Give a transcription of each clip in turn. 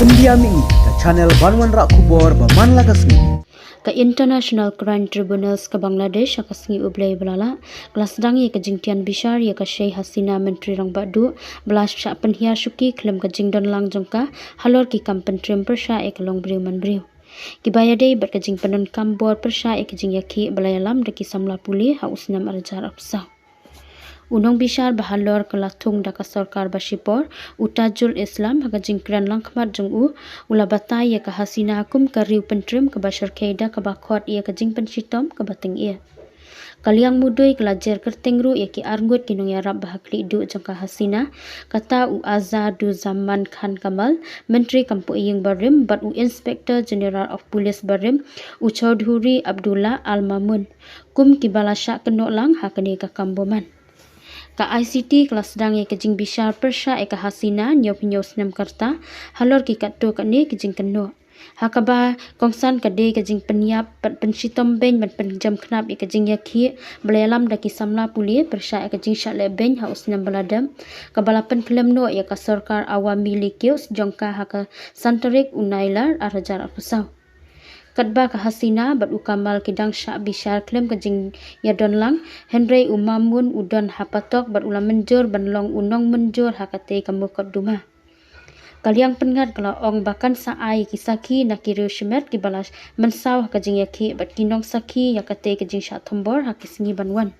India mi ka channel Banwan Rak Kubor Baman Lagasni. Ka International Crime Tribunals ka Bangladesh akasngi ublay balala kelas dangi ka jingtian bishar ya ka Sheikh Hasina Menteri Rang Badu belas sya penhia syuki klem ka jingdon lang jongka halor ki kampen trim persya ek long briu man briu kibaya dei bat ka jing penon kambor persya ek jing yaki balayalam deki samla puli ha usnam arjar apsa Unong bishar bahalor kelatung daka sorkar basipor utajul Islam haga jingkran langkmat jungu ula batai ya ka Hasina hakum ka riu pentrim ka bashar keida ka bakhot ia ka jing pensitom ka bating ia Kaliang mudui kelajar kertengru ya ki arngut kinung ya rab bahakli du jangka Hasina kata u Azadu Zaman Khan Kamal Menteri Kampu Iying Barim bat u Inspector General of Police Barim u Chaudhuri Abdullah Al Mamun kum ki balasya kenok lang hakani ka kamboman Ka ICT kelas sedang ke jing bishar persya eka Hasina nyop nyos nem karta halor ki katto kani ke jing keno hakaba kongsan kade ke jing penyap pensitom ben ban penjam knap ke jing yakhi belalam daki samla puli persya eka jing syale ben haus nem baladam kabalapan film no ya ka sarkar awami likius jongka haka santarik unailar arajar apusau Kadba ka Hasina bat ukamal kidang syak bishar klem ka jing yadon lang Henry umamun udon hapatok bat ulam menjur banlong unong menjur hakate kamukot duma Kaliang pengat kala ong bakan saai kisaki nakiru shemet ki balas mensaw ka jing yaki bat kinong saki yakate ka jing syak thombor hakisngi banwan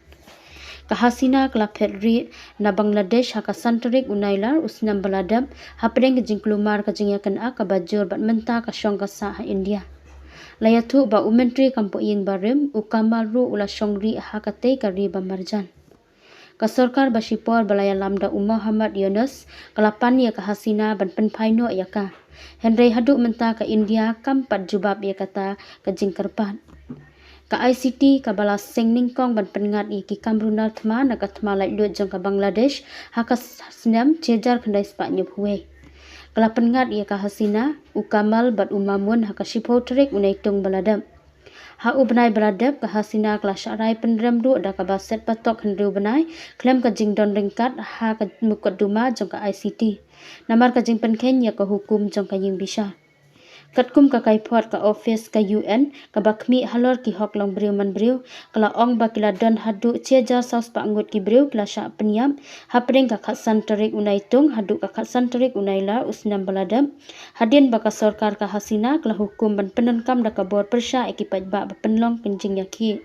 Ka Hasina kala Pedri na Bangladesh haka santarik unailar usnam baladam hapdeng ka jing kelumar ka jing yakan ka bajur bat menta ka syong ka sa India Layatu ba Menteri Kampu Iying Barim ukamaru ula syongri hakate kari bamarjan. Ka sarkar basipor balaya lamda Muhammad Yunus kalapan ya ka Hasina ban penpaino ya ka. Henry haduk menta ka India kampat jubab ya kata ka jingkerpat. Ka ICT ka balas sengningkong ban pengat ki kamrunar thma na ka thma lai lut jong ka Bangladesh haka snam cejar khandai spa nyup huwe. Kala pengat ia ka Hasina ukamal bat umamun haka shipotrik unaitung baladam ha ubnai baladam ka Hasina kala syarai penremdu da ka baset patok hendru benai klem ka jingdon ringkat ha ka mukot duma jong ka ICT namar ka jing penken ya ka hukum jong ka ying bisa Katkum ka kaipot ka office ka UN ka bakmi halor ki hok long briu man briu kala ong bakila don hadu ceja saus pa angut ki briu kala sya penyam hapring ka khatsan tarik unaitung hadu ka khatsan tarik unaila usnam baladam hadin baka sarkar ka Hasina kala hukum ban penenkam da ka bor persya ekipat ba penlong penjing yaki